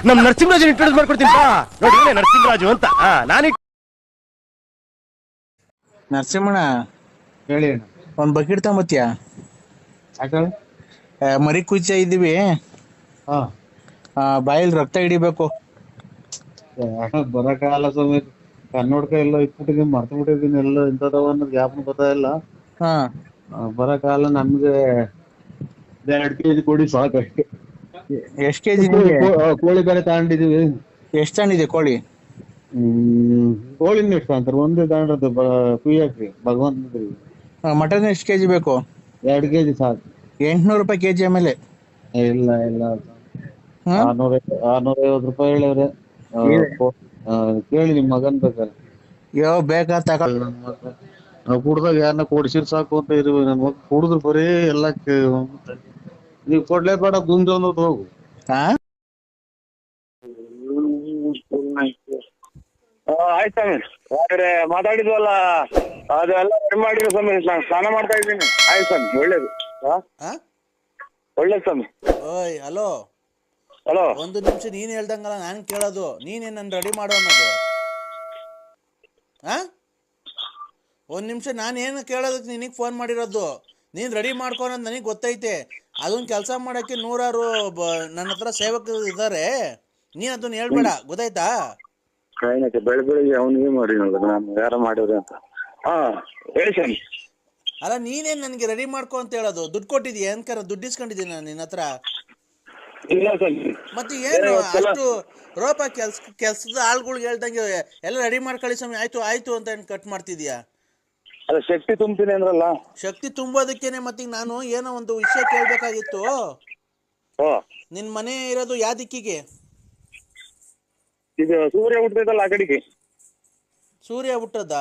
ನಮ್ ನರಸಿಂಹರಾಜ್ ಇಂಟ್ರೊಡ್ಯೂಸ್ ಮಾಡ್ಕೊಡ್ತೀನಿ ನೋಡಿ ನರಸಿಂಹರಾಜು ಅಂತ ನಾನು ನರಸಿಂಹಣ್ಣ ಹೇಳಿ ಒಂದ್ ಬಕೆಟ್ ತಗೊಂಬತ್ತೀಯ? ಮರಿ ಕುಯ್ತಾ ಇದೀವಿ, ಬಾಯಲ್ಲಿ ರಕ್ತ ಹಿಡಿಬೇಕು. ಬರಕಾಲ ಸ್ವಾಮಿ, ಕನ್ನಡಕ ಎಲ್ಲ ಇಟ್ಬಿಟ್ಟಿದೀನಿ, ಮರ್ತು ಬಿಟ್ಟಿದೀನಿ, ಎಲ್ಲ ಇಂಥದವ ಅನ್ನೋದು ಜ್ಞಾಪನ ಬರ್ತಾ ಇಲ್ಲ. ಬರಕಾಲ ನಮ್ಗೆ 2 kg ಕೊಡಿ ಸಾಕಷ್ಟೇ. ಎಷ್ಟ್ ಕೆಜಿ? ಕೋಳಿ ಬೇರೆ ತಗೊಂಡಿದೀವಿ. ಎಷ್ಟ್ ತಗೊಂಡಿದೆ ಕೋಳಿ? ಕೋಳಿನ ಎಷ್ಟು ಅಂತಾರೆ, ಒಂದೇ ತಗೊಂಡದ್ದು ಕುಯ್ಯಾಕ್ರಿ ಭಗವಂತ. ಮಟನ್ ಎಷ್ಟ್ ಕೆಜಿ ಬೇಕು? 2 kg ಸಾಕು. 800 ರೂಪಾಯಿ ಕೆಜಿ. ಆಮೇಲೆ ಇಲ್ಲ 650 ರೂಪಾಯಿ ಹೇಳಿವ್ರೆ. ಕೇಳಿ ನಿಮ್ ಮಗನ್ ಬೇಕಾರೆ. ಬೇಕಾ ತಕ. ಕುಡ್ದಾಗ ಯಾರನ್ನ ಕೊಡ್ಸಿರ್ ಸಾಕು ಅಂತ ಇರುವೆ. ನನ್ ಮಗ ಕುಡಿದ್ರು ಬರೀ ಎಲ್ಲ ನೀವ್ ಕೊಡ್ಲೇಬೇಡ, ಗುಂಜ ಅನ್ನೋದು ಹೋಗು. ಆಯ್ತು ಸ್ವಾಮಿ, ಆದ್ರೆ ಮಾತಾಡಿದ್ವಲ್ಲ ಅದೆಲ್ಲ ರೆಡಿ ಮಾಡಿರೋ ಸ್ವಾಮಿ. ನಾನು ಸ್ನಾನ ಮಾಡ್ತಾ ಇದ್ದೀನಿ. ಆಯ್ತು ಸ್ವಾಮಿ, ಒಳ್ಳೇದು. ಒಳ್ಳೇದು ಸ್ವಾಮಿ. ಓಯ್ ಹಲೋ ಹಲೋ, ಒಂದು ನಿಮಿಷ ನೀನ್ ಹೇಳ್ದಂಗಲ್ಲ ನಾನು ಕೇಳೋದು, ನೀನೇನು ನನ್ನ ರೆಡಿ ಮಾಡೋ ಅನ್ನೋದು? ಒಂದು ನಿಮಿಷ, ನಾನೇನು ಕೇಳೋದಕ್ಕೆ ನಿನಗೆ ಫೋನ್ ಮಾಡಿರೋದು. ನೀನು ರೆಡಿ ಮಾಡ್ಕೊಳೋದು ನನಗೆ ಗೊತ್ತೈತೆ. ಅದೊಂದು ಕೆಲಸ ಮಾಡೋಕ್ಕೆ 100 ನನ್ನ ಹತ್ರ ಸೇವಕರು ಇದ್ದಾರೆ. ನೀನು ಅದನ್ನ ಹೇಳ್ಬೇಡ, ಗೊತ್ತಾಯ್ತಾ? ಏನಕ್ಕೆ ಬೆಳಿಗ್ಗೆ ಅವನಿಗೆ ಮಾಡಿ ನಾನು ಯಾರ ಮಾಡಿದ್ರೆ ಅಂತ. ಹೇಳಿ ಸ್ವಾಮಿ. ಅಲ್ಲ, ನೀನೇನು ನನಗೆ ರೆಡಿ ಮಾಡ್ಕೊ ಅಂತ ಹೇಳೋದು? ದುಡ್ಡು ಕೊಟ್ಟಿದ್ಯಾ? ಅನ್ಕರ ದುಡ್ಡು ಇಸ್ಕೊಂಡಿದ್ದೀನಿ ನಾನು ನಿನ್ನ ಹತ್ರ. ಇಲ್ಲ ಸ್ವಾಮಿ. ಮತ್ತೆ ಏನು ಅಷ್ಟು ರೋಪ ಕೆಲ್ಸದ ಆಳ್ಗಳಿಗೆ ಹೇಳ್ದಂಗೆ ಎಲ್ಲ ರೆಡಿ ಮಾಡ್ಕೊಳ್ಳಿ ಸ್ವಾಮಿ, ಆಯ್ತು ಆಯ್ತು ಅಂತ ಏನು ಕಟ್ ಮಾಡ್ತಿದ್ಯಾ? ಅದ ಶಕ್ತಿ ತುಂಬ್ತೀನಿ ಅಂದ್ರಲ್ಲ. ಶಕ್ತಿ ತುಂಬೋದಕ್ಕೇನೆ. ಮತ್ತೆ ನಾನು ಏನೋ ಒಂದು ವಿಷಯ ಕೇಳಬೇಕಾಗಿತ್ತು. ನಿನ್ನ ಮನೆ ಇರೋದು ಯಾವ ದಿಕ್ಕಿಗೆ? ಇದು ಸೂರ್ಯ ಹುಟ್ಟದಲ್ಲ ಆ ಕಡೆಗೆ. ಸೂರ್ಯ ಹುಟ್ಟದ?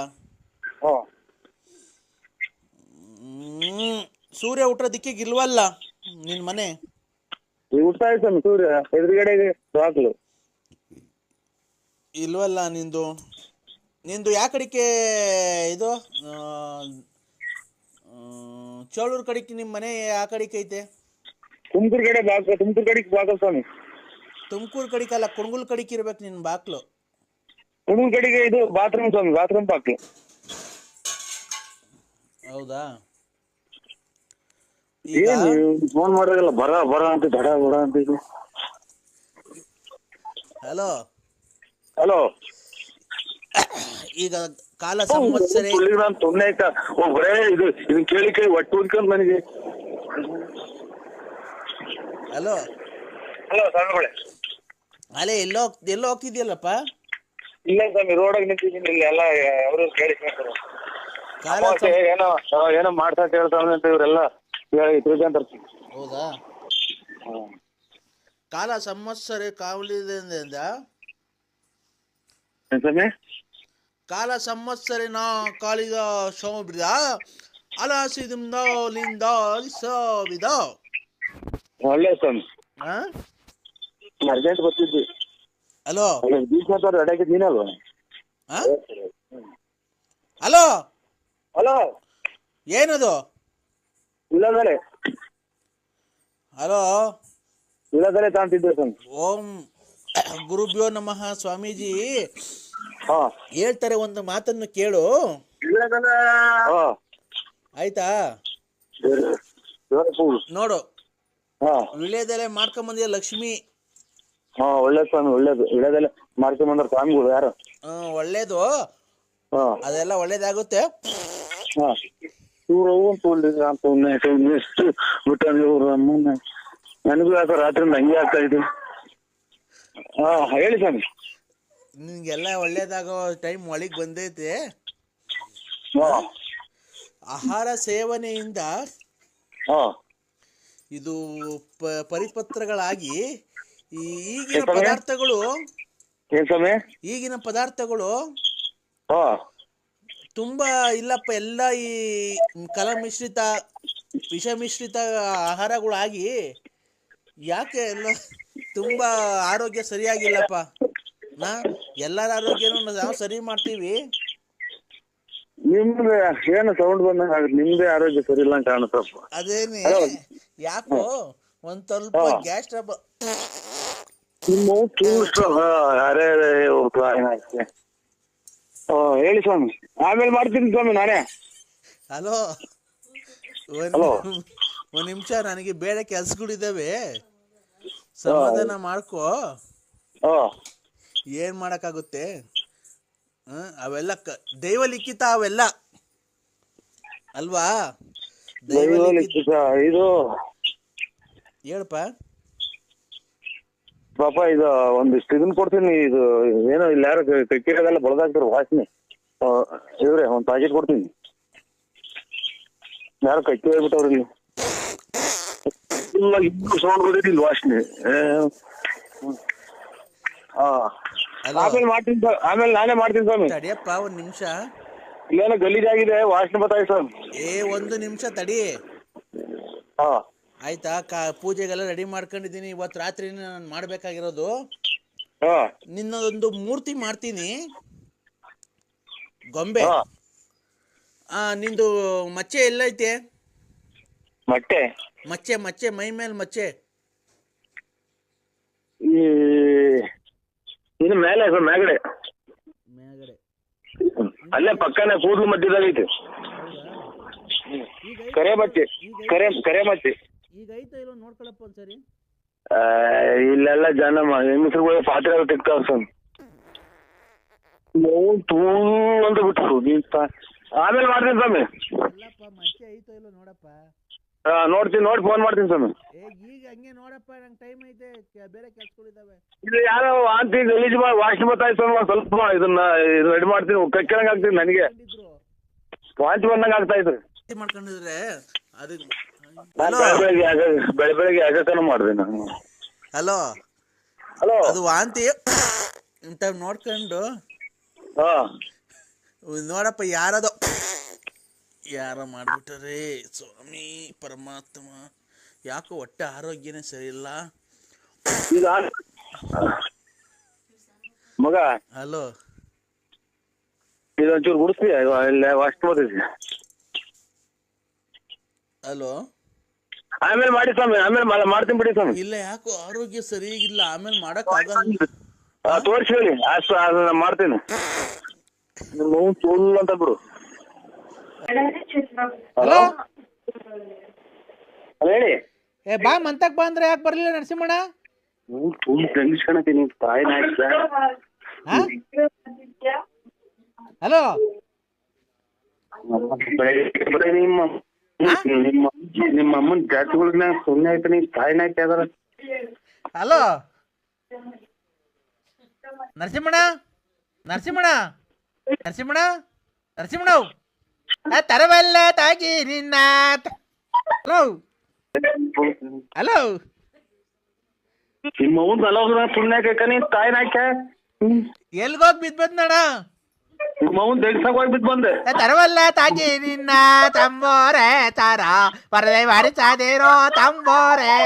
ಸೂರ್ಯ ಹುಟ್ಟೋ ದಿಕ್ಕಿಗೆ ಇಲ್ವಲ್ಲ ನಿನ್ನ ಮನೆ? ಹುಡ್ತಾ ಇದ್ದಾನೆ ಸೂರ್ಯ, ಎದುರುಗಡೆಗೆ ಬಾಗ್ಲು ಇಲ್ವಲ್ಲ ನಿಂದು. ಯಾವ ಕಡೆಗೆ ಇದು? ಚೋಳೂರು ಕಡೆಗೆ ನಿಮ್ಮ ಮನೆ ಆ ಕಡೆಗೆ ಐತೆ? ತುಮಕೂರು ಕಡೆ ಬಾಗ್ಲು, ತುಮಕೂರು ಕಡೆಗೆ ಬಾಗಲ್ ಸ್ವಾಮಿ. ತುಮಕೂರು ಕಡೆಗೆ ಅಲ್ಲ, ಕುಣಗುಲ್ ಕಡೆಗೆ ಇರ್ಬೇಕು ನಿನ್ನ ಬಾಕ್ಲು. ಕುಣಗುಲ್ ಕಡೆಗೆ ಇದು ಬಾತ್ರೂಮ್ ಸ್ವಾಮಿ, ಬಾತ್ರೂಮ್ ಬಾಗ್ಲು. ಹೌದಾ? ಫೋನ್ ಮಾಡಿದಾಗಲ್ಲ ಬರ ಅಂತ ದಡ ಬಡ ಅಂತ ಇದು. ಹಲೋ ಹಲೋ, ಈಗ ಕಾಲ ಸಂವತ್ಸರೆ ತೊಂದರೆ ಆಯ್ತಾ? ಬರೇ ಇದನ್ನ ಕೇಳಿ ಕೇಳಿ ಒಟ್ಟು ಉಂದ್ಕೊಂಡ್ ನನಗೆ. ಹಲೋ ಹಲೋ ಸ್ವಾಮಿಗಳೇ. ಅಲ್ಲೇ ಎಲ್ಲೋ ಹೋಗ್ತಿದ್ಯಲ್ಲಪ್ಪ? ಇಲ್ಲ ಸ್ವಾಮಿ, ರೋಡಾಗ ನಿಂತಿದ್ದೀನಿ. ಇಲ್ಲಿ ಎಲ್ಲ ಅವರು ಕೇಳಿಸ್ಕೊಂತಾರೆ. ಏನೋ ಮಾಡ್ತಾ ಹೇಳ್ತಾವ ಅಂತ ಇವರೆಲ್ಲ ತಿಳ್ಕೊಂತಾರ. ಹೌದಾ? ಕಾಲ ಸಂವತ್ಸರೆ ಕಾವಲಿದಿಂದ ಕಾಲ ಸಂವತ್ಸರೆ ನಾ ಕಾಳಿದ ಶೋಭಿದ ಅಲಾಸಿದಿಂದ ಲಿಂದ ಒಳ್ಳೆ ಸ್ವಾಮಿ. ಅರ್ಜೆಂಟ್ ಬರ್ತಿದ್ವಿ. ಹಲೋ ರೆಡಿ ನೀನಲ್ವಾ? ಹಲೋ ಹಲೋ, ಏನದು? ಇಲ್ಲದಲೆ ಹಲೋ, ಇಲ್ಲದಲೆ ತಾಂತಿದ್ದೆ ಸ್ವಾಮಿ. ಓಂ ಗುರುಭ್ಯೋ ನಮಃ. ಸ್ವಾಮೀಜಿ ಹೇಳ್ತಾರೆ, ಒಂದು ಮಾತನ್ನು ಕೇಳು. ಆಯ್ತಾ? ನೋಡು, ವಿಳ್ಯದೆಲೆ ಮಾಡ್ಕೊಂಬಂದಿಯ ಲಕ್ಷ್ಮಿ. ಒಳ್ಳೇದು ಸ್ವಾಮಿ, ಒಳ್ಳೇದು. ವಿಳ್ಯದೆಲೆ ಮಾಡ್ಕೊಂಬಂದ್ರ ಸ್ವಾಮಿಗಳು ಯಾರು? ಒಳ್ಳೇದು, ಅದೆಲ್ಲ ಒಳ್ಳೇದಾಗುತ್ತೆ. ನನಗೂ ಯಾಕ ರಾತ್ರಿ ಹಂಗೆ ಆಗ್ತಾ ಇದೆ. ಹೇಳಿ ಸ್ವಾಮಿ. ನಿನ್ಗೆಲ್ಲ ಒಳ್ಳೇದಾಗೋ ಟೈಮ್ ಒಳಗೆ ಬಂದೈತೆ. ಆಹಾರ ಸೇವನೆಯಿಂದ ಇದು ಪರಿಪತ್ರಗಳಾಗಿ ಈಗಿನ ಪದಾರ್ಥಗಳು ತುಂಬಾ ಇಲ್ಲಪ್ಪ, ಎಲ್ಲ ಈ ಕಲಮಿಶ್ರಿತ ವಿಷ ಮಿಶ್ರಿತ ಆಹಾರಗಳಾಗಿ ಯಾಕೆ ಎಲ್ಲ ತುಂಬಾ ಆರೋಗ್ಯ ಸರಿಯಾಗಿಲ್ಲಪ್ಪ. ಎಲ್ಲರ ಆರೋಗ್ಯನೂ ನಾವು ಸರಿ ಮಾಡ್ತೀವಿ, ನಿಮ್ದೆ ಏನು ಸೌಂಡ್ ಬಂದಂಗ ನಿಮ್ದೇ ಆರೋಗ್ಯ ಸರಿ ಇಲ್ಲ ಅಂತ ಕಾಣುತ್ತಪ್ಪ. ಅದೇನೆ ಯಾಕೋ ಒಂದ್ ಸ್ವಲ್ಪ ಗ್ಯಾಸ್ ಟ್ರಬಲ್ ನಿಮ್ಮ ಅರೆ ಹೇಳಿ ಸ್ವಾಮಿ, ಆಮೇಲೆ ಮಾಡ್ತೀನಿ ಸ್ವಾಮಿ ನಾನೇ. Hello, hello. ಒಂದ್ ನಿಮಿಷ, ನನಗೆ ಬೇರೆ ಕೆಲ್ಸಗಳಿದ್ದಾವೆ, ಸಮಾಧಾನ ಮಾಡ್ಕೋ. ಏನ್ ಮಾಡಕ್ಕಾಗುತ್ತೆ, ಅವೆಲ್ಲ ದೈವ ಲಿಖಿತ ಅವೆಲ್ಲ ಅಲ್ವಾ? ದೈವ ಲಿಖಿತ. ಇದು ಹೇಳಪ್ಪ. ಪಾಪ ಇದು ಒಂದಿಷ್ಟು ಇದನ್ನ ಕೊಡ್ತೀನಿ. ಇದು ಏನೋ ಇಲ್ಲಿ ಯಾರು ಕಕ್ಕಿರೋದೆಲ್ಲ ಬಳದಾಗ್ತಾರೆ ವಾಸನೆ. ಇವ್ರೆ ಒಂದ್ ಪ್ಯಾಕೆಟ್ ಕೊಡ್ತೀನಿ. ಯಾರು ಕಕ್ಕಿ ಹೋಗ್ಬಿಟ್ಟವ್ರಿ ಇಲ್ಲಿ. ಸೌಂಡ್ ಗೊತ್ತಿಲ್ಲ ವಾಸನೆ. ಆಮೇಲೆ ಮಾಡ್ತೀನಿ ಸರ್, ಆಮೇಲೆ ನಾನೇ ಮಾಡ್ತೀನಿ ಸ್ವಾಮಿ. ತಡಿಯಪ್ಪ ಒಂದ್ ನಿಮಿಷ. ಇಲ್ಲೇನೋ ಗಲೀಜಾಗಿದೆ, ವಾಸನೆ ಬರ್ತಾಯಿದೆ ಸ್ವಾಮಿ. ಒಂದು ನಿಮಿಷ ತಡಿ. ಆಯ್ತಾ? ಪೂಜೆಗೆಲ್ಲ ರೆಡಿ ಮಾಡ್ಕೊಂಡಿದ್ದೀನಿ. ಇವತ್ತು ರಾತ್ರಿ ನಾನು ಮಾಡ್ಬೇಕಾಗಿರೋದು, ನಿನ್ನದೊಂದು ಮೂರ್ತಿ ಮಾಡ್ತೀನಿ, ಗೊಂಬೆ. ನಿಂದು ಮಚ್ಚೆ ಎಲ್ಲೈತೆ? ಮಟ್ಟೆ ಮಚ್ಚೆ ಮಚ್ಚೆ ಮೈ ಮೇಲೆ ಮಚ್ಚೆ ಇನ್ನು ಮೇಲೆ ಮ್ಯಾಗಡೆ ಮೇಗಡೆ ಅಲ್ಲೇ ಪಕ್ಕನೆ ಕೂದಲು ಮಧ್ಯದಾಗೈತೆ. ಕರೆ ಮಚ್ಚೆ, ಕರೆ ಮಚ್ಚೆ. ಈಗ ಐತೋ ಇಲ್ಲೋ ನೋಡ್ಕೊಳಪ್ಪ ಒಂದ್ಸರಿ. ಇಲ್ಲೆಲ್ಲ ಜನ ಹೆಂಗಸರುಗಳ ಪಾತ್ರೆ ತೆಗ್ತಾವ ಸ್ವಾಮಿ. ತೂ ಅಂತ ಬಿಟ್ರು. ಆಮೇಲೆ ಮಾಡ್ತೀನಿ ಸ್ವಾಮಿ. ಅಲ್ಲಪ್ಪ, ಮಚ್ಚೆ ಐತೋ ಇಲ್ಲೋ ನೋಡಪ್ಪ. ನೋಡ್ತೀನಿ, ನೋಡಿ ಫೋನ್ ಮಾಡ್ತೀನಿ ಸ್ವಾಮಿ. ಈಗ ಹಂಗೆ ನೋಡಪ್ಪ, ನಂಗೆ ಟೈಮ್ ಐತೆ, ಬೇರೆ ಕೆಲ್ಸಗಳಿದಾವೆ. ಇದು ಯಾರೋ ವಾಂತಿ ಗಲೀಜು ವಾಸನೆ ಬರ್ತಾಯ್ತು ಸ್ವಾಮಿ. ಸ್ವಲ್ಪ ಇದನ್ನ ರೆಡಿ ಮಾಡ್ತೀನಿ, ಕಕ್ಕಂಗ್ ಆಗ್ತೀನಿ. ನನಗೆ ವಾಂತಿ ಬಂದಂಗ ಆಗ್ತಾ ಇದ್ರು. ಮಾಡ್ಕೊಂಡಿದ್ರೆ ಅದು ಬೆಳಗ್ಗೆ ಆಗತನ ಮಾಡಿದೆ ನಾನು. ಹಲೋ ಹಲೋ, ಅದು ವಾಂತಿ ಇಂತ ನೋಡ್ಕೊಂಡು ನೋಡಪ್ಪ, ಯಾರ ಮಾಡ್ಬಿಟ್ಟಾರೆ ಸ್ವಾಮಿ ಪರಮಾತ್ಮ. ಯಾಕೋ ಹೊಟ್ಟೆ ಆರೋಗ್ಯನೇ ಸರಿ ಇಲ್ಲ ಈಗ ಮಗ. ಹಲೋ, ಇದೊಂಚೂರು ಗುಡಿಸ್ತೀಯ? ಇಲ್ಲ ಅಷ್ಟು ಬರ್ತೈತಿ. ಹಲೋ, ಆಮೇಲೆ ಮಾಡಿ ಸ್ವಾಮಿ, ಆಮೇಲೆ ಮಾಡ್ತೀನಿ ಬಿಡಿ ಸ್ವಾಮಿ. ಇಲ್ಲ, ಯಾಕೋ ಆರೋಗ್ಯ ಸರಿಯಾಗಿಲ್ಲ, ಆಮೇಲೆ ಮಾಡಕ್ ಆಗಲ್ಲ. ತೋರಿಸಿ ಹೇಳಿ, ಅಷ್ಟು ಮಾಡ್ತೀನಿ. ಫುಲ್ ಅಂತ ಬಿಡು. ಹಲೋ, ಹೇಳಿ. ಬಾ ಮಂತಕ್ ಬಾ ಅಂದ್ರೆ ಯಾಕೆ ಬರ್ಲಿಲ್ಲ ನರಸಿಂಹಣ್ಣ? ಫುಲ್ ಟೆನ್ಷನ್ ತಾಯಿನ. ಹಲೋ, ನಿಮ್ಮ ಅಮ್ಮನ ಜಾತಿಗಳನ್ನ ಸುಮ್ಮನೆ ಆಯ್ತು, ನೀ ತಾಯಿನ ಹಾಕ್ಯಾರ. ಹಲೋ ನರಸಿಂಹಣ್ಣ, ನರಸಿಂಹಣ್ಣ, ನರಸಿಂಹಣ್ಣ, ನರಸಿಂಹಣ್ಣ, ತರವಲ್ಲ ತಾಗಿ ನಿನ್ನ. ಹಲೋ, ಹಲೋ, ನಿಮ್ಮ ಅವ್ನ ಅಲೋಗ್ರ ಸುಮ್ಮನೆ ನೀ ತಾಯಿನ ಹಾಕ್ಯ. ಎಲ್ಗೋಗ್ ಬಿದ್ ಬಂದಣ್ಣ? ನಿಮ್ಮ ಅವ್ನ ದೆಗ್ಸಾಗ ಹೋಗಿ ಬಿದ್ದು ಬಂದೆ. ತರವಲ್ಲ ತಾಗಿ ನಿನ್ನ ತಂಬೋರೆ ತಾರ ಪರದೆ ಬಾರಿಸಾದೇರೋ ತಂಬೋರೆ.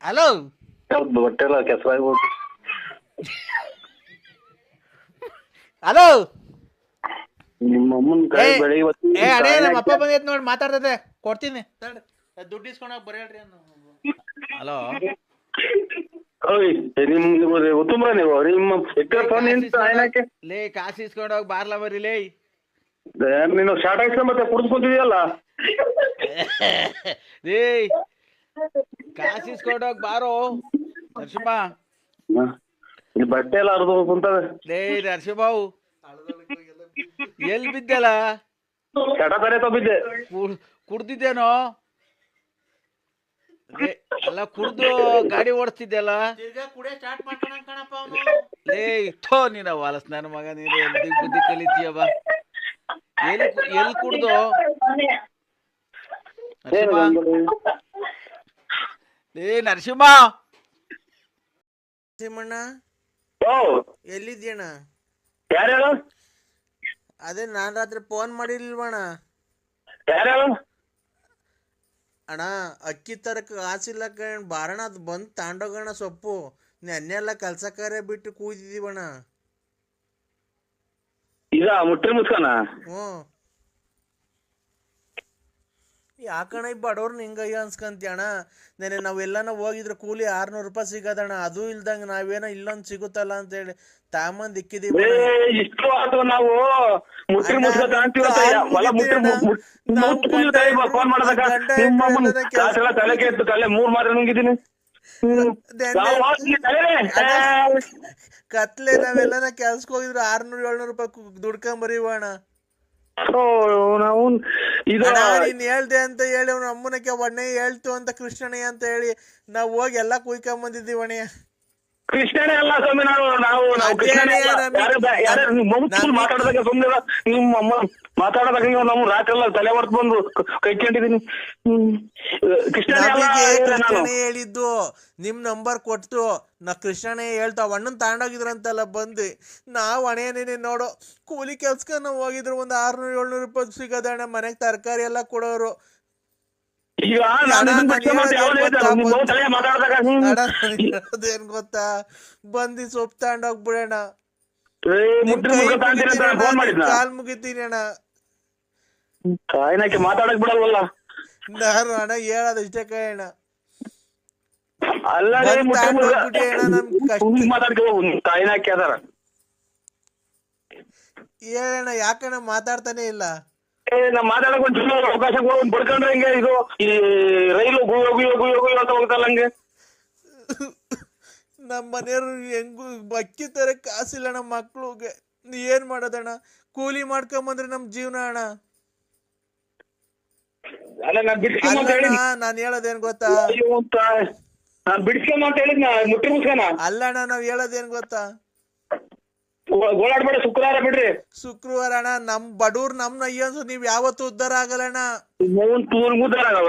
ಹಲೋ, ಹೊಟ್ಟೆ ಎಲ್ಲ ಕೆಸರಾಗ್ಬೋದು. ಹಲೋ, ನಿಮ್ಮ ಅಮ್ಮನ ಕೈ ಬೆಳಿಗ್ಗೆ ಅಡೇ ನಮ್ಮ ಅಪ್ಪ ಬಂದೈತ್ ನೋಡಿ, ಮಾತಾಡ್ತದೆ, ಕೊಡ್ತೀನಿ, ದುಡ್ಡು ಇಸ್ಕೊಂಡಾಗ ಬರೇಳ್ರಿ ಅನ್ನು. ಹಲೋ, ನಿಮ್ಗೆ ಉತ್ತಮ್ರ ನೀವು ನಿಮ್ಮ ಲೇ ಕಾಸು ಇಸ್ಕೊಂಡೋಗಿ ಬಾರ್ಲ ಬರೀ ಲೇ. ನೀನು ಶಾರ್ಟ್ ಹಾಕ್ಸ ಮತ್ತೆ ಕುಡಿಸ್ಕೊಂತಿದೀಯಲ್ಲ. ಲೇ ಕಾಸು ಇಸ್ಕೊಂಡೋಗಿ ಬಾರೋ ನರಸಿಂಹ. ಬಟ್ಟೆ ಎಲ್ಲ ಅರ್ದು ಕುಂತವೆ. ಲೇ ನರಸಿಂಹವು ಎಲ್ಲಿ ಬಿದ್ದಲ್ಲ? ಚಟ ತಾರೆ ಬಿದ್ದೆ. ಕುಡ್ದಿದ್ದೇನೋ? ಎಲ್ಲ ಕುಡ್ದು ಗಾಡಿ ಓಡಿಸ್ತಿದ್ದೆಲ್ಲ. ಲೇ ಥೋ ನೀನ ವಾಲಸ್ ನನ್ನ ಮಗ, ನೀನು ಎಲ್ಲಿ ಬುದ್ಧಿ ಕಲಿತೀಯವ? ಎಲ್ಲಿ ಕುಡ್ದು? ಲೇ ನರಸಿಂಹ, ನರಸಿಂಹಣ್ಣ ಎಲ್ಲಿದ್ಯಣ್ಣ? ಯಾರು? ಅದೇ ನಾನ್ ರಾತ್ರಿ ಫೋನ್ ಮಾಡಿಲ್ವಣ್ಣ? ಯಾರು? ಅಣ್ಣ ಅಕ್ಕಿ ತರಕ ಕಾಸಿಲ್ಲ ಕಣ್, ಬಾರಣ ಅದು ಬಂದು ತಾಂಡೋಗಣ ಸೊಪ್ಪು. ನೆನ್ನೆಲ್ಲ ಕೆಲ್ಸ ಕಾರ್ಯ ಬಿಟ್ಟು ಕೂತಿದೀವಣ್ಣ. ಈಗ ಮುಟ್ರಿ ಮುಚ್ಕನ. ಯಾಕಣ ಈ ಬಡವ್ರನ್ನ ಹಿಂಗಯ್ಯ ಅನ್ಸ್ಕಂತೀಯಣ. ನೆನೆ ನಾವೆಲ್ಲನ ಹೋಗಿದ್ರೆ ಕೂಲಿ 600 ರೂಪಾಯಿ ಸಿಗೋದಣ್ಣ, ಅದು ಇಲ್ದಂಗೆ ನಾವೇನೋ ಇಲ್ಲೊಂದು ಸಿಗುತ್ತಲ್ಲ ಅಂತೇಳಿ ತಾಮಂದ್ ಇಕ್ಕಿದೀವಿ. ಇಷ್ಟು ಆತು ನಾವು ಮುಟ್ಟಿ ಮುಚ್ಕೋತ ಅಂತೀವತ್ತ ಹೊಲ ಫೋನ್ ಮಾಡದಾಗ ನಿಮ್ಮ ತಲೆ ಕೆಟ್ಟು ತಲೆ 3 ಮಾತ್ರ ನುಂಗಿದ್ದೀನಿ. ಕತ್ಲೆ ನಾವೆಲ್ಲನ ಕೆಲ್ಸಕ್ಕೆ ಹೋಗಿದ್ರೆ 600-700 ರೂಪಾಯಿ ದುಡ್ಕೊಂಬರೀವಣ. ನಾವು ಇದು ನೀನ್ ಹೇಳ್ದೆ ಅಂತ ಹೇಳಿ ಅವ್ನ ಅಮ್ಮನಕ್ಕೆ ಒಣ್ಣೆ ಹೇಳ್ತು ಅಂತ ಕೃಷ್ಣಣ್ಣ ಅಂತ ಹೇಳಿ ನಾವ್ ಹೋಗಿ ಎಲ್ಲಾ ಕುಯ್ಕೊಂಡ್ ಬಂದಿದ್ದೀವಿ ಅಣ್ಣಯ್ಯ. ಕೃಷ್ಣನೇ ಅಲ್ಲ ಸ್ವಾಮಿ, ನಾವು ಮಾತಾಡಿದಾಗ ಸುಮ್ಮನೆ ನಿಮ್ಮ ಅಮ್ಮ ಮಾತಾಡೋದಾಗ ನಾವು ರಾತ್ರಿ ಎಲ್ಲ ತಲೆ ಹೊರ್ತು ಬಂದು ಕೈಕೊಂಡಿದೀನಿ. ಕೃಷ್ಣನೇ ಹೇಳಿದ್ದು, ನಿಮ್ ನಂಬರ್ ಕೊಟ್ಟು ನಾ ಕೃಷ್ಣನೇ ಹೇಳ್ತಾವ ಅಣ್ಣನ್ ತಗೊಂಡೋಗಿದ್ರಂತೆಲ್ಲ ಬಂದು ನಾವ್ ಅಣೇನೇನೆ ನೋಡೋ ಕೂಲಿ ಕೆಲ್ಸಕ್ಕ ನಾವ್ ಹೋಗಿದ್ರು ಒಂದ್ 600-700 ರೂಪಾಯಿ ಸಿಗೋದಣ್ಣ. ಮನೆಗ್ ತರಕಾರಿ ಎಲ್ಲ ಕೊಡೋರು. ಏನ್ ಗೊತ್ತಾ, ಬಂದಿ ಸೊಪ್ಪು ತಗೊಂಡೋಗ್ಬಿಡೋಣ, ಕಾಲ್ ಮುಗಿತೀನಿ ಅಣ್ಣ. ಮಾತಾಡಕ್ ಬಿಡಲ್ವಲ್ಲ ನಾನು ಅಣ್ಣ ಹೇಳೋದು ಇಷ್ಟೇ ಕಣ. ಅಲ್ಲ ಹೇಳಣ್ಣ, ಯಾಕಣ್ಣ ಮಾತಾಡ್ತಾನೆ ಇಲ್ಲ? ನಾ ಮಾತಾಡಕ್ ಒಂದ್ ಅವಕಾಶ ಬಡ್ಕೊಂಡ್ರೆ ಹಿಂಗೆ ಇದು ಈ ರೈಲು ಅಂತ ಹೋಗ್ತಲ್ಲ ಹಂಗೆ. ನಮ್ಮ ಮನೆಯವ್ರು ಹೆಂಗು ಅಕ್ಕಿ ತರ ಕಾಸಿಲ್ಲ ನಮ್ಮ ಮಕ್ಳಿಗೆ, ಏನ್ ಮಾಡೋದಣ್ಣ? ಕೂಲಿ ಮಾಡ್ಕೊಂಬಂದ್ರೆ ನಮ್ ಜೀವನ ಅಣ್ಣ. ನಾನ್ ಹೇಳೋದೇನ್ ಗೊತ್ತಾ, ಬಿಡಿಸ್ಕೊಂಬ ಅಂತ ಹೇಳಿದ್ನ ಮುಟ್ಟಿ ಮುಸ್ಕನ. ಅಲ್ಲಣ್ಣ ನಾವ್ ಹೇಳೋದೇನ್ ಗೊತ್ತಾ, ಗೋಳಾಡ್ಬೇಡ, ಶುಕ್ರವಾರ ಬಿಡ್ರಿ. ಶುಕ್ರವಾರ ಅಣ್ಣ ನಮ್ ಬಡವ್ರು ನಮ್ನ ಅಯ್ಯನ್ಸು ನೀವ್ ಯಾವತ್ತು ಉದ್ದಾರ ಆಗಲ್ಲಣ್ಣ.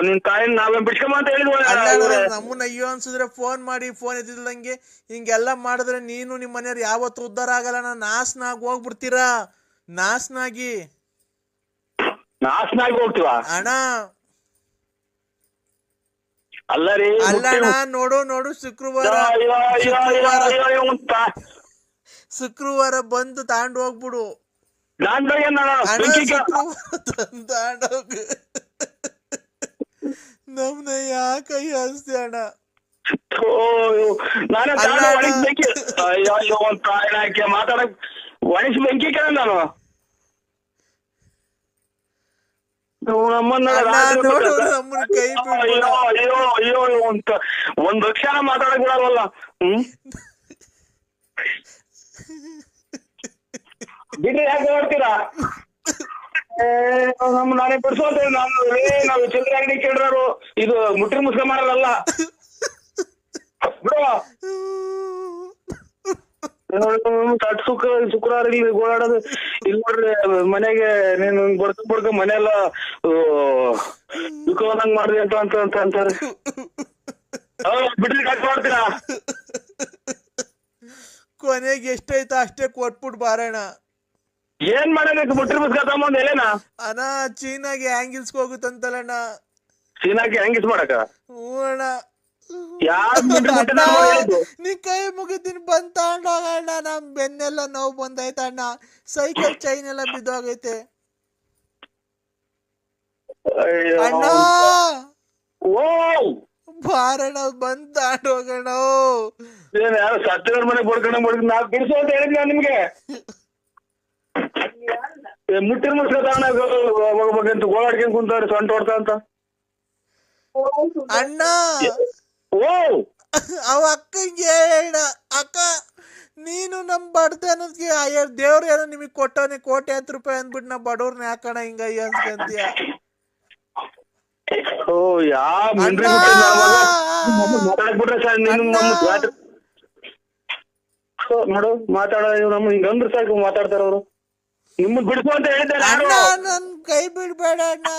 ನಿನ್ ತಾಯಿನ ನಾವೇ ಬಿಡ್ಸ್ಕೊಂಬ ಅಂತ ಹೇಳಿದ್ವ. ನಮ್ಮನ್ನ ಅಯ್ಯೋ ಅನ್ಸಿದ್ರೆ ಫೋನ್ ಮಾಡಿ, ಫೋನ್ ಎದ್ದಿಲ್ಲಂಗೆ ಹಿಂಗೆಲ್ಲಾ ಮಾಡಿದ್ರೆ ನೀನು ನಿಮ್ ಮನೆಯವ್ರು ಯಾವತ್ತು ಉದ್ದಾರ ಆಗಲ್ಲಣ್ಣ. ನಾಶನಾಗಿ ಹೋಗ್ಬಿಡ್ತೀರಾ, ನಾಶನಾಗಿ ಹೋಗ್ತೀವ ಅಣ್ಣ. ಅಲ್ಲರಿ ಅಲ್ಲಣ್ಣ, ನೋಡು ಶುಕ್ರವಾರ ಬಂದು ತಗೊಂಡು ಹೋಗ್ಬಿಡು. ತಗೊಂಡೋಗ ನಮ್ನ ಯಾಕೆ ಹಸ್ತಿ ಅಣ್ಣ? ಮಾತಾಡಕ್ ಒಣಸಿ ಬೆಂಕಿ ಕೇಳ ನಾನು. ನಮ್ಮನ್ನ ಕೈ ಅಯ್ಯೋ ಒಂದ್ ಲಕ್ಷನ ಮಾತಾಡಕ್ ಬಿಡಲ್ವಲ್ಲ. ಬಿಡ್ರಿ, ಯಾಕೆ ನೋಡ್ತೀರಾ? ನಾನೇ ಬಿಡ್ಸೋ ಅಂತ ಹೇಳಿ ನಾವು ಚಿಲ್ಲರೆ ಅಂಗಡಿ ಕೇಳ್ರು, ಇದು ಮುಟ್ಟಿ ಮುಸ್ಕ ಮಾಡಲ್ಲ ಬಿಡುವ. ಶುಕ್ರವಾರ ಇಲ್ಲಿ ಗೋಳಾಡೋದು ಇಲ್ಲಿ ನೋಡ್ರಿ, ಮನೆಗೆ ನೀನು ಬಡ್ಕ ಮನೆಯೆಲ್ಲ ದುಃಖವಂದಂಗ್ ಮಾಡ್ರಿ ಅಂತ ಅಂತಾರೆ. ಬಿಡ್ರಿ, ಯಾಕೆ ಮಾಡ್ತೀರಾ? ಕೊನೆಗೆ ಎಷ್ಟೈತ ಅಷ್ಟೇ ಕೊಟ್ಬಿಟ್ಟು ಬಾರಣ. ಏನ್ ಮಾಡಬೇಕು? ಮುಟ್ಟಿ ಮುಸ್ಕ ತಗೊಂಡ್ ಎಲೆನಾ ಅಣ್ಣ ಚೀನಾಗೆ ಹ್ಯಾಂಗಿಲ್ಸ್ ಹೋಗುತ್ತಂತಲ್ಲಣ್ಣ. ಚೀನಾಗೆ ಹ್ಯಾಂಗಿಲ್ಸ್ ಮಾಡಕ? ಹ್ಞೂ ಅಣ್ಣ. ನೀ ಕೈ ಮುಗಿತೀನಿ ಬಂದ್ ತಗೊಂಡೋಗಣ್ಣ. ನಮ್ ಬೆನ್ನೆಲ್ಲ ನೋವು ಬಂದೈತಣ್ಣ, ಸೈಕಲ್ ಚೈನ್ ಎಲ್ಲ ಬಿದ್ದೋಗೈತೆ ಅಣ್ಣ. ಬಾರಣ್ಣ, ಬಂದ್ ತಗೊಂಡೋಗಣ. ಯಾರು ಸತ್ತಿರ ಮನೆ ಬಡ್ಕೊಂಡ್ ನಾವ್ ಬಿಡಿಸು ಅಂತ ಹೇಳಿದ್ ನಾನ್ ನಿಮ್ಗೆ. ಮುಟ್ಟಿನ ಮುಸ್ಕ ತಗೊಂಡಂತ ಗೋಳಾಡ್ಕೊಂಡ್ ಕುಂತವ್ರೆ ಸೊಂಟ ಹೊಡ್ತಾ ಅಂತ ಅಣ್ಣ. ಅವ ಅಕ್ಕಂಗೆ ಹೇಳ, ಅಕ್ಕ ನೀನು ನಮ್ ಬಡ್ತನಕ್ಕೆ ದೇವ್ರ ಏನೋ ನಿಮಗ್ ಕೊಟ್ಟವನೆ ₹1,000 ಅಂದ್ಬಿಟ್ಟು ನಾ ಬಡವ್ರನ್ನ ಯಾಕಣ ಹಿಂಗ ಅನ್ಸ್ಕಂತೀಯ? ನೋಡು ಮಾತಾಡೋ ನಮ್ಮ ಹಿಂಗಂದ್ರೆ ಸಾಕು ಮಾತಾಡ್ತಾರ ಅವ್ರು. ನಿಮ್ಮನ್ ಬಿಡ್ಸು ಅಂತ ಹೇಳಿದ್ದಾರೆ. ನನ್ ಕೈ ಬಿಡ್ಬೇಡ ಅಣ್ಣ,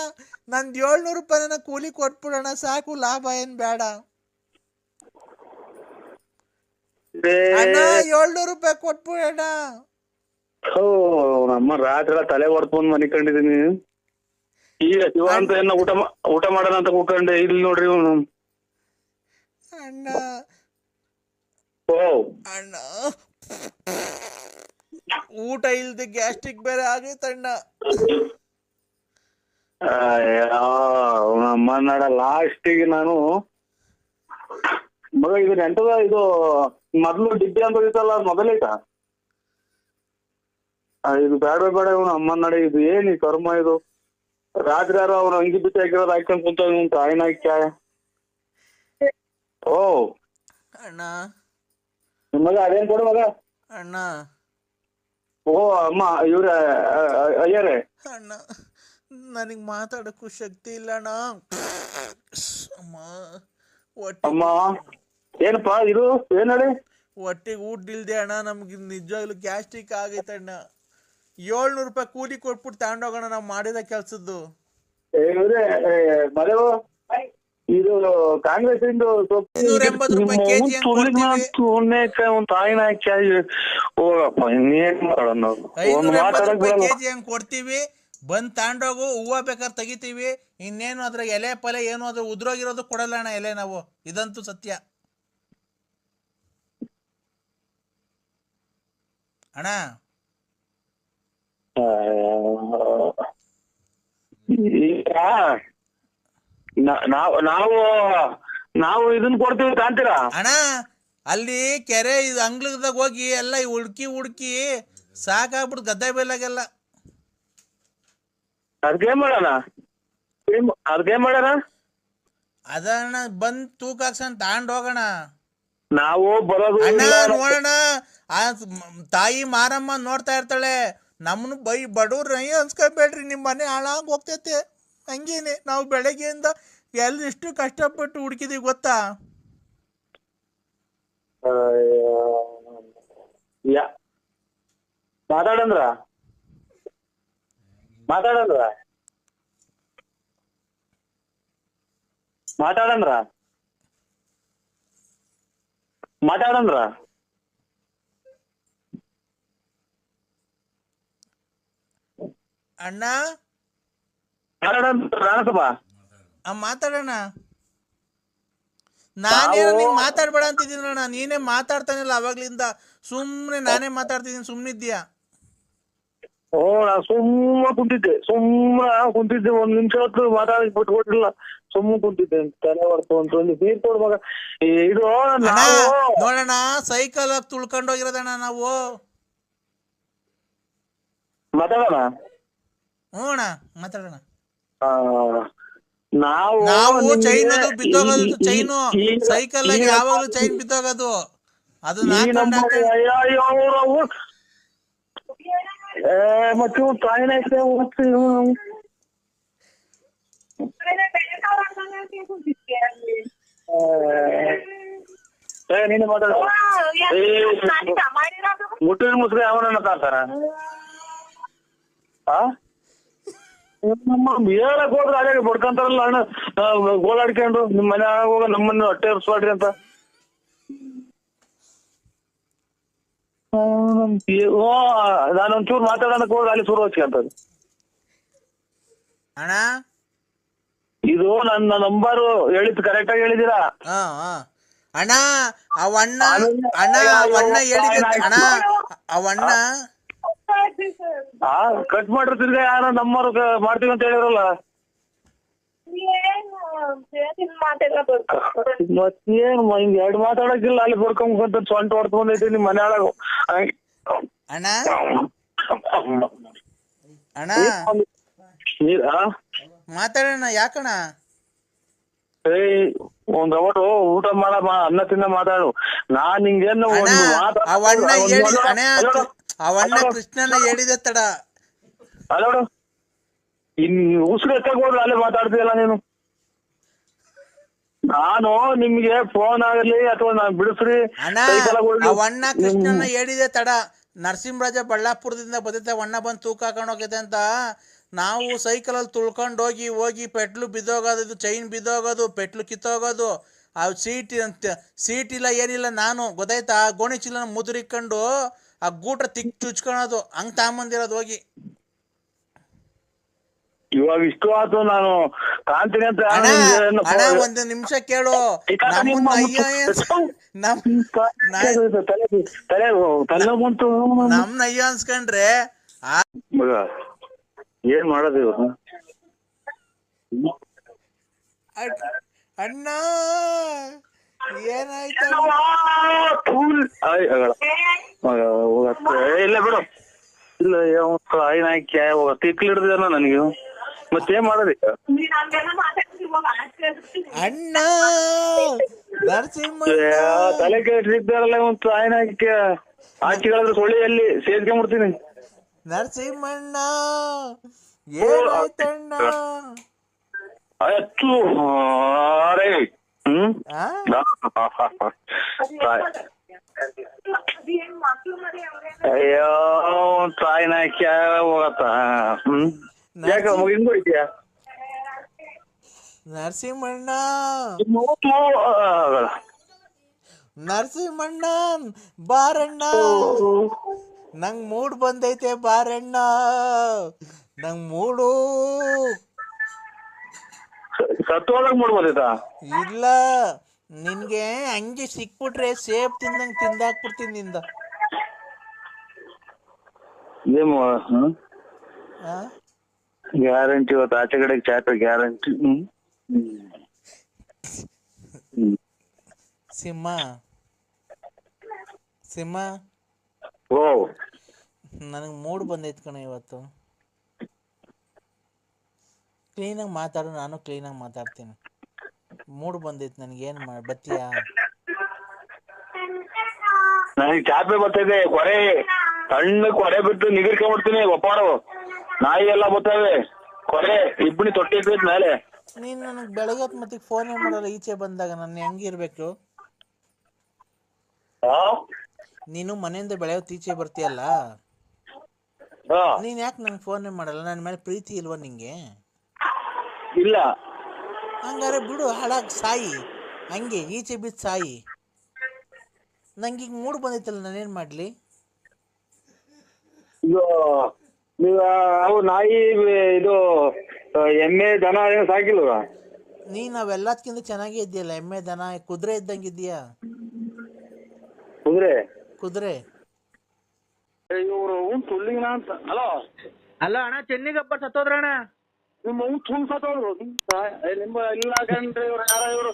ನಂದ್ ₹700 ಕೂಲಿ ಕೊಟ್ಬಿಡೋಣ ಸಾಕು, ಲಾಭ ಏನ್ ಬೇಡ ಅಣ್ಣ. ₹700 ಕೊಟ್ಬಿಡೋಣ. ನಮ್ಮ ರಾತ್ರಿ ಎಲ್ಲ ತಲೆ ಹೊಡ್ಕೊಂಡ್ ಮನೆ ಕಂಡಿದೀನಿ. ಈಗ ಶಿವ ಅಂತ ಏನ ಊಟ ಮಾಡೋಣ ಅಂತ ಕೂತ್ಕೊಂಡೆ, ಇಲ್ಲಿ ನೋಡ್ರಿ ಅಣ್ಣ. ಅಣ್ಣ ಊಟ ಇಲ್ದೆ ಗ್ಯಾಸ್ಟ್ರಿಕ್ ಬೇರೆ ಆಗೈತಣ್ಣ. ಮನ್ನಾಡ ಲಾಸ್ಟಿಗೆ ನಾನು ಮಗ ಇದು ನೆಂಟದ ಇದು ಮೊದ್ಲು ಡಿಬ್ಬಿ ಅಂತ ಇತ್ತಲ್ಲ ಮೊದಲೈತ ಇದು ಬೇಡ ಬೇಡ ಇವನು ಅಮ್ಮನಾಡ ಇದು ಏನ್ ಈ ಕರ್ಮ ಇದು ರಾತ್ರಿ ಯಾರು ಅವ್ನು ಅಂಗಿ ಬಿಟ್ಟು ಹಾಕಿರೋದು ಹಾಕ್ಕೊಂಡ್ ಕುಂತ ತಾಯಿನ ಹಾಕ್ಯ ಓ ಅಣ್ಣ ನಿಮ್ ಮಗ ಅದೇನ್ ಕೊಡು ಮಗ ಅಣ್ಣ ಓ ಅಮ್ಮ ಇವ್ರ ಅಯ್ಯರೇ ಅಣ್ಣ ನನಗ್ ಮಾತಾಡಕ್ಕೂ ಶಕ್ತಿ ಇಲ್ಲ ಅಣ್ಣ. ಅಮ್ಮ ಹೊಟ್ಟೆ ಅಮ್ಮ ಏನಪ್ಪಾ ಇದು ಏನ್ ಹೇಳಿ ಹೊಟ್ಟೆಗೆ ಊಟ ಇಲ್ದೆ ಅಣ್ಣ, ನಮ್ಗೆ ನಿಜವಾಗ್ಲೂ ಗ್ಯಾಸ್ಟ್ರಿಕ್ ಆಗೈತೆ ಅಣ್ಣ. 700 ರೂಪಾಯಿ ಕೂಲಿ ಕೊಟ್ಬಿಟ್ಟು ತಗೊಂಡೋಗೋಣ ನಾವು ಮಾಡಿದ ಕೆಲ್ಸದ್ದು. ಮರೆವು ಇದು ಕಾಂಗ್ರೆಸ್ ಇಂದು 280 ರೂಪಾಯಿ ಕೆಜಿ ತಾಯಿನ ಹೋಗಪ್ಪ ಇನ್ನೇನ್ ಮಾಡೋಣ 580 ರೂಪಾಯಿ ಕೆಜಿ ಹಂಗ್ ಕೊಡ್ತೀವಿ, ಬಂದ್ ತಗೊಂಡೋಗು. ಹೂವ ಬೇಕಾದ್ರೆ ತೆಗಿತೀವಿ, ಇನ್ನೇನು ಅದ್ರ ಎಲೆ ಪಲೆ ಏನು ಅದ್ರ ಉದ್ರೋಗಿರೋದು ಕೊಡಲ್ಲ ಅಣ್ಣ ಎಲೆ ನಾವು, ಇದಂತೂ ಸತ್ಯ ಅಣ್ಣ. ಈಗ ನಾವು ಇದನ್ನ ಕೊಡ್ತೀವಿ ಕಾಂತೀರಾ ಅಣ್ಣ. ಅಲ್ಲಿ ಕೆರೆ ಇದು ಅಂಗ್ಲದಾಗ ಹೋಗಿ ಎಲ್ಲ ಹುಡ್ಕಿ ಸಾಕಾಗ್ಬಿಟ್ಟು ಗದ್ದೆ ಬೇಲಾಗೆಲ್ಲ. ಅದ್ಕೇನ್ ಮಾಡೋಣ ಅದನ್ನ ಬಂದ್ ತೂಕ ಹಾಕ್ಸನ್ ತಗೊಂಡ್ ಹೋಗೋಣ. ನಾವು ಬರೋದು ಅಣ್ಣ ನೋಡೋಣ, ಆ ತಾಯಿ ಮಾರಮ್ಮ ನೋಡ್ತಾ ಇರ್ತಾಳೆ, ನಮ್ಮನ್ನು ಬಡವ್ರ ಅನ್ಸ್ಕೊಬೇಡ್ರಿ, ನಿಮ್ ಮನೆ ಹಾಳಾಗ್ ಹೋಗ್ತೈತೆ. ಹಂಗೇನೆ ನಾವು ಬೆಳಗ್ಗೆಯಿಂದ ಎಷ್ಟು ಕಷ್ಟಪಟ್ಟು ಹುಡುಕಿದೀವಿ ಗೊತ್ತಾ. ಮಾತಾಡಂದ್ರ ಅಣ್ಣ ಮಾತಾಡೋಣ. ನಾನೇನು ನಿಂಗೆ ಮಾತಾಡ್ಬೇಡ ಅಂತಿದ್ದೀನಣ್ಣ, ನೀನೇ ಮಾತಾಡ್ತಾನಿಲ್ಲ ಅವಾಗ್ಲಿಂದ. ಸುಮ್ನೆ ನಾನೇ ಮಾತಾಡ್ತಿದ್ದೀನಿ, ಸುಮ್ನಿದ್ಯಾ? ಓ ನಾ ಸುಮ್ಮ ಕುಂತಿದ್ದೆ 1 ನಿಮಿಷ ಹೊತ್ತು ಮಾತಾಡಿ ಬಿಟ್ಕೊಟ್ಟಿಲ್ಲ, ಸುಮ್ಮ ಕುಂತಿದ್ದೆ. ತಲೆ ಹೊರ್ತು ಅಂತ ಒಂದು ನೀರ್ ಕೊಡ್ ಮಗ. ಇದು ನೋಡೋಣ, ಸೈಕಲ್ ತುಳ್ಕೊಂಡೋಗಿರೋದಣ್ಣ ನಾವು. ಮಾತಾಡೋಣ. ಹ್ಞೂ ಅಣ್ಣ ಮಾತಾಡೋಣ. ನಾವು ಚೈನ್ ಅದು ಬಿದ್ದೋಗೋದು, ಚೈನು ಸೈಕಲ್ ಆಗಿ ಯಾವಾಗಲೂ ಚೈನ್ ಬಿದ್ದೋಗೋದು, ಅದು ಮತ್ತೆ ತಾಯಿನ ನೀನು ಮಾತಾಡ ಮುಟ್ಟಿನ ಮುಸ್ಗ ಯಾವನನ್ನ ತಾತಾರ ಹೇಳಕ್ ಹೋದ್ರೆ ಅದೇ ಬಡ್ಕೊಂತಾರಲ್ಲ ಅಣ್ಣ, ಗೋಳಾಡ್ಕೊಂಡು ನಿಮ್ ಮನೆ ಹೋಗ ನಮ್ಮನ್ನ ಹೊಟ್ಟೆ ಹರ್ಸ್ಬಾಡ್ರಿ ಅಂತ. ನಾನೊಂಚೂರು ಮಾತಾಡೋಣಕ್ ಹೋದ್ರೆ ಅಲ್ಲಿ ಶುರು ಹಚ್ಕೊಂತದ್ದು. ಅಣ್ಣ ಇದು ನನ್ನ ನಂಬರು ಹೇಳಿದ್ ಕರೆಕ್ಟ್ ಆಗಿ ಹೇಳಿದೀರಾ ಅಣ್ಣ? ಅವಣ್ಣ ಹೇಳಿದ ಅಣ್ಣ, ಅವಣ್ಣ ಕಟ್ ಮಾಡ್ರಿ, ತಿರ್ಗಾ ಯಾರ ನಂಬರ್ ಮಾಡ್ತೀವಿ ಅಂತ ಹೇಳಿರಲ್ಲ. ಮತ್ತೇನು ಹಿಂಗ್ 2 ಮಾತಾಡಕ್ಕಿಲ್ಲ, ಅಲ್ಲಿ ಬರ್ಕೊಂಡ್ ಸೊಂಟ ಹೊಡ್ತ ಬಂದೈತಿ ನಿಮ್ ಮನೆ ಒಳಗ. ಅಣ್ಣ ಅಣ್ಣ ಮಾತಾಡೋಣ, ಯಾಕಣ್ಣ? ಒಂದ್ ಅವತ್ತು ಊಟ ಮಾಡ ಅನ್ನ ತಿನ್ನ ಮಾತಾಡು. ನಾನ್ ಹಿಂಗೇನು ಅವಣ್ಣ ಕೃಷ್ಣನ ಹೇಳಿದೆ ತಡ. ಅಲ್ಲೋಡು, ಇನ್ ಉಸಿರು ಎತ್ತಾಗ ಹೋದ್ರೆ ಅಲ್ಲೇ ಮಾತಾಡ್ತೀಯಲ್ಲ ನೀನು. ನಾನು ನಿಮ್ಗೆ ಫೋನ್ ಆಗಲಿ ಅಥವಾ ನಾನ್ ಬಿಡಿಸ್ರಿ. ಅವಣ್ಣ ಕೃಷ್ಣನ ಹೇಳಿದೆ ತಡ. ನರಸಿಂಹರಾಜ ಬಳ್ಳಾಪುರದಿಂದ ಬದೈತೆ, ಅಣ್ಣ ಬಂದು ತೂಕ ಹಾಕೊಂಡು ಹೋಗೈತೆ ಅಂತ. ನಾವು ಸೈಕಲಲ್ಲಿ ತುಳ್ಕೊಂಡು ಹೋಗಿ ಪೆಟ್ಲು ಬಿದ್ದೋಗೋದು, ಚೈನ್ ಬಿದ್ದೋಗೋದು, ಪೆಟ್ಲು ಕಿತ್ತೋಗೋದು, ಆ ಸೀಟ್ ಇಲ್ಲ ಏನಿಲ್ಲ. ನಾನು ಗೊತ್ತಾಯ್ತಾ, ಗೋಣಿ ಚೀಲನ ಮುದುರಿಕೊಂಡು ಆ ಗೂಟ್ರ ಚುಚ್ಕೊಳೋದು, ಹಂಗ್ ತಗೊಂಬಂದಿರೋದು ಹೋಗಿ. ಇವಾಗ ಇಷ್ಟು ಆಯ್ತು, ನಾನು ಕಾಣ್ತೀನಿ ಅಂತ. ಅಣ್ಣ 1 ನಿಮಿಷ ಕೇಳು, ನಮ್ಮನ್ನ ಅಯ್ಯ ಅನ್ಸ್ಕೊಂಡ್ರೆ ಏನ್ ಮಾಡೋದು ಇವಾಗ? ಅಣ್ಣ ಏನಾಯ್ತು ಇಲ್ಲ ಬಿಡು ಇಲ್ಲ ಆಯ್ನ ಹೋಗ ತಿಕ್ಲಿ ಹಿಡ್ದಿದಾನ ನನಗೆ ಮತ್ತೇನ್ ಮಾಡೋದೀಗ ಅಣ್ಣ ನರಸಿಂಹ ತಲೆ ಕೆಟ್ಟಿದ್ದಾರಲ್ಲ ಒಂದು ಆಯ್ನ ಹಾಕಿಗಳಾದ್ರೆ ಸೊಳ್ಳೆಯಲ್ಲಿ ಸೇರ್ಕೊಂಡ್ಬಿಡ್ತೀನಿ ನರಸಿಂಹಣ್ಣ ಏನಾಯ್ತಣ್ಣ ಅಚ್ಚು ಅರೇ ಆ? ಅಯ್ಯೋ ತಾಯಿನ ಹೋಗತ್ತ ಯಾಕ ಹಿಂಗ್ ಹೊಡಿತೀಯ ನರಸಿಂಹಣ್ಣ ನರಸಿಂಹಣ್ಣ ಬಾರಣ್ಣ ನಂಗ್ ಮೂಡ್ ಬಂದೈತೆ ಬಾರಣ್ಣ ನಂಗ್ ಮೂಡು ಸತ್ತೋದಾಗ ಮಾಡ್ಬೋದೈತಾ ಇಲ್ಲ ನಿನ್ಗೆ ಹಂಗೆ ಸಿಕ್ಬಿಟ್ರೆ ಸೇಬ್ ತಿಂದಂಗ್ ತಿಂದಾಕ್ಬಿಡ್ತೀನಿ ನಿಂದ ಆ? ಗ್ಯಾರಂಟಿ ಇವತ್ತು ಆಚೆ ಕಡೆಗೆ ಚಾಟ ಗ್ಯಾರಂಟಿ ಸಿಂಹ ಸಿಂಹ ಓ ನನಗೆ ಮೂಡ್ ಬಂದೈತ್ ಕಣ ಇವತ್ತು ಕ್ಲೀನಾಗಿ ಮಾತಾಡು ನಾನು ಕ್ಲೀನಾಗಿ ಮಾತಾಡ್ತೀನಿ ಮೂಡ್ ಬಂದೈತ್ ನನಗೆ ಏನು ಬತ್ತೀಯಾ ನನಗೆ ಚಾಪೆ ಬರ್ತೈತೆ ಕೊರೆ ಸಣ್ಣ ಕೊರೆ ಬಿಟ್ಟು ನಿಗಿರ್ಕೊಂಡ್ಬಿಡ್ತೀನಿ ಒಪ್ಪಾಡು ನಾಯಿ ಎಲ್ಲ ಬರ್ತವೆ ಕೊರೆ ಇಬ್ಬನಿ ತೊಟ್ಟಿ ಇರ್ತೈತೆ ಮೇಲೆ ನೀನು ನನಗೆ ಬೆಳಗ್ಗೆ ಹೊತ್ತು ಮತ್ತೆ ಫೋನೇ ಮಾಡಲ್ಲ ಈಚೆ ಬಂದಾಗ ನಾನು ಹೆಂಗಿರ್ಬೇಕು ನೀನು ಮನೆಯಿಂದ ಬೆಳಗ್ಗೆ ಹೊತ್ತು ಈಚೆ ಬರ್ತೀಯಲ್ಲ ನೀನು ಯಾಕೆ ನಂಗೆ ಫೋನೇ ಮಾಡಲ್ಲ ನನ್ನ ಮೇಲೆ ಪ್ರೀತಿ ಇಲ್ವಾ ನಿಂಗೆ ಇಲ್ಲ ಹಂಗಾರೆ ಬಿಡು ಹಾಳಾಗಿ ಸಾಯಿ ಹಂಗೆ ಈಚೆ ಬಿದ್ದು ಸಾಯಿ ನಂಗೆ ಈಗ ಮೂಡ್ ಬಂದೈತಲ್ಲ ನಾನೇನು ಮಾಡಲಿ ಇದು ನೀವು ಅವು ನಾಯಿ ಇದು ಎಮ್ಮೆ ದನ ಏನು ಸಾಕಿಲ್ವಾ ನೀನು ಅವೆಲ್ಲದಕ್ಕಿಂತ ಚೆನ್ನಾಗೇ ಇದೆಯಲ್ಲ ಎಮ್ಮೆ ದನ ಕುದುರೆ ಇದ್ದಂಗೆ ಇದೆಯಾ ಕುದುರೆ ಇವರು ತುಳ್ಳಿನ ಅಂತ ಹಲೋ ಅಲ್ಲ ಅಣ್ಣ ಚೆನ್ನಿಗಪ್ಪ ಸತ್ತೋದ್ರ ಅಣ್ಣ ನಿಮ್ಮ ತುಳ್ ಸತ್ತೋದ್ರು ನಿಮ್ಮ ಇಲ್ಲ ಕಂಡ್ರಿ ಇವ್ರು ಯಾರ ಇವರು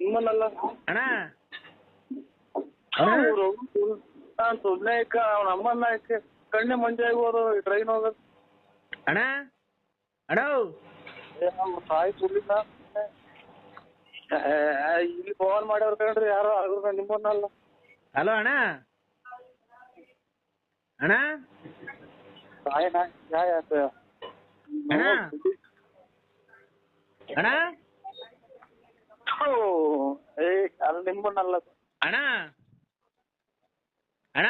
ನಿಮ್ಮನ್ನಲ್ಲ ಅಣ್ಣ ಇವರು ನಾನು ಸುಮ್ಮನೆ ಅವ್ನ ಅಮ್ಮನ್ನ ಕಣ್ಣೆ ಮಂಜಾಗಿ ಹೋದ್ರು ಟ್ರೈನ್ ಹೋಗೋದು ಅಣ್ಣ ಅಣ್ಣ ತಾಯಿ ತುಳ್ಳಿನ ಇಲ್ಲಿ ಫೋನ್ ಮಾಡ್ಯವ್ರ ಕಂಡ್ರಿ ಯಾರು ಆಗ ನಿಮ್ಮನ್ನಲ್ಲ ಹಲೋ ಅಣ್ಣ ಅಣ್ಣ ತಾಯಿನ ಅಣ್ಣ ಅಣ್ಣ ಅದು ನಿಮ್ಮನ್ನಲ್ಲ ಅಣ್ಣ ಅಣ್ಣ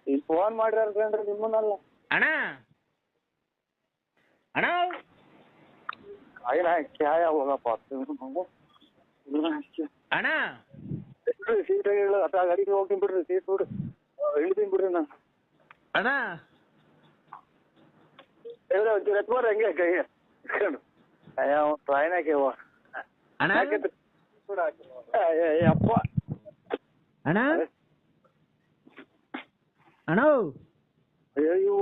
ಇಲ್ಲಿ ಫೋನ್ ಮಾಡ್ಯಾರ ಕಂಡ್ರಿ ನಿಮ್ಮನ್ನಲ್ಲ ಅಣ್ಣ ಅಣ್ಣ ತಾಯಿನ ಕ್ಯಾಯ ಹೋಗಪ್ಪ ಅಣ್ಣ ಸೀಟ್ ಗಾಡಿಗೆ ಹೋಗ್ತೀನಿ ಬಿಡ್ರಿ ಸೀಟ್ ಬಿಡ್ರಿ ಇಳ್ತೀನಿ ಬಿಡ್ರಿ ನಾ ಅಣ್ಣ ಒಂಚೂರು ಎತ್ಬೋರ ಹೆಂಗೆ ಕೈ ಟ್ರೈನ್ ಹಾಕಿ ಅಣ್ಣ ಅಪ್ಪ ಅಣ್ಣ ಅಣ್ಣ ಅಯ್ಯೋ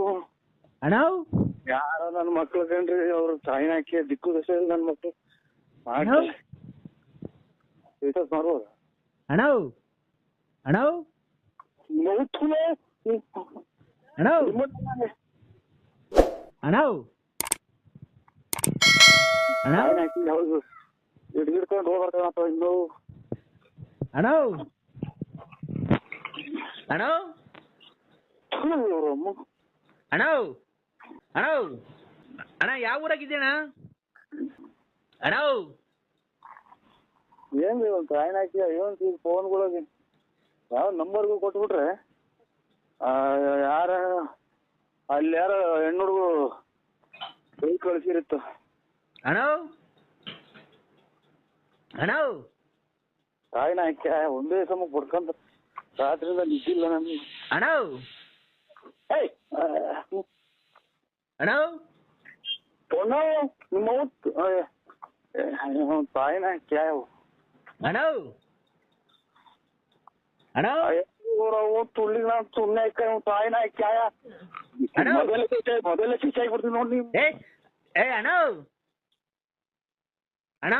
ಅಣ್ಣ ಯಾರೋ ನನ್ನ ಮಕ್ಳು ಕಂಡ್ರಿ ಅವ್ರು ಟ್ರೈನ್ ಹಾಕಿ ದಿಕ್ಕು ದಶ ಇಲ್ಲ ನನ್ನ ಮಕ್ಳು ಮಾಡ್ಬೋದು ಅಣ್ಣ ಅಣ್ಣ ಅಣ್ಣ ಅಣ್ಣ ಅಣ್ಣ ಹೌದು ಹಿಡ್ಕೊಂಡು ಹೋಗ್ಬರ್ತಾವ ಇನ್ನು ಅಣ್ಣ ಅಣ್ಣ ಅಣ್ಣ ಅಣ್ಣ ಅಣ್ಣ ಯಾವ ಊರಾಗಿದ್ದೀಯಣ್ಣ ಅಣ್ಣ ಏನ್ ಒಂದು ಟ್ರೈನ್ ಹಾಕಿ ಏನ್ ಫೋನ್ಗಳಿಗೆ ಯಾವ ನಂಬರ್ಗೂ ಕೊಟ್ಬಿಟ್ರೆ ಯಾರ ಅಲ್ಲಿ ಯಾರ ಹೆಣ್ಣುಡುಗು ಕೈ ಕಳಿಸಿರುತ್ತ ಅಣ್ಣ ಅಣ್ಣ ಟ್ರೈನ್ ಹಾಕಿ ಒಂದೇ ಸಮ ಬಡ್ಕಂತ ರಾತ್ರಿಯಿಂದ ನಿದ್ದಿಲ್ಲ ನಮ್ಗೆ ಅಣ್ಣ ಅಣ್ಣ ನಿಮ್ಮ ಟ್ರೈನ್ ಹಾಕಿ ಅಣ್ಣ ಅಣ್ಣ ತುಳ್ಳಿ ನಾವು ಸುಮ್ಮನೆ ತಾಯಿನ ಕ್ಯಾಯ ಅಣ್ಣ. ಮೊದಲೇ ಶಿಕ್ಷೆ ಆಗ್ಬಿಡ್ತೀವಿ ನೋಡಿ ನೀವು ಏ ಅಣ್ಣ ಅಣ್ಣ